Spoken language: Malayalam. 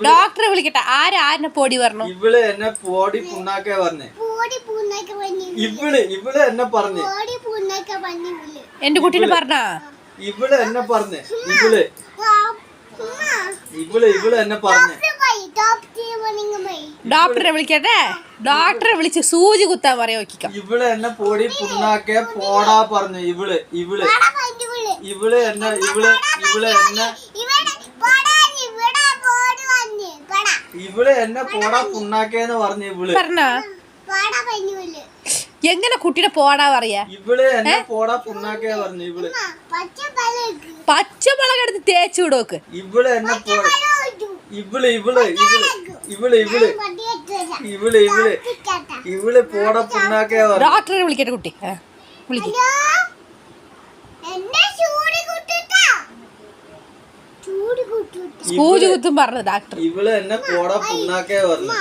ഡോക്ടറെ വിളിക്കട്ടെ. ആരെന്നെ പൊടി പറഞ്ഞു? ഇവള് എന്നെ പൊടി പുണ്ണാക്കെ പറഞ്ഞേ. ഇവള് എന്നെ പറഞ്ഞേ. എന്റെ കുട്ടീനെ പറഞ്ഞാ? ഇവള് എന്നെ പറഞ്ഞേ. ഇവള് എന്നെ പറഞ്ഞേ. ഡോക്ടറെ വിളിക്കട്ടെ. ഡോക്ടറെ വിളിച്ച് സൂചി കുത്താൻ പറയാ. ഇവള് എന്നെ പൊടി പുണ്ണാക്കെ പോടാ പറഞ്ഞു. ഇവള് എന്നെ പോടാ പുണ്ണാക്കേന്ന് പറഞ്ഞു. പറഞ്ഞാ എങ്ങനെ കുട്ടിയുടെ പോടാ പറയാ? ഇവള് എന്നെ പോടാ പുണ്ണാക്കേ പറഞ്ഞു. പച്ചമുളക് എടുത്ത് തേച്ചു വിടോക്ക്. ഇവള് എന്നെ ഇവള് പോടാ പുണ്ണാക്കേ പറഞ്ഞു. ഡോക്ടറെ വിളിക്കട്ടെ കുട്ടി. സൂചി കുത്തും പറഞ്ഞു ഡോക്ടർ. ഇവള് എന്നെ പോടാ പുണ്ണാക്കേ പറഞ്ഞു.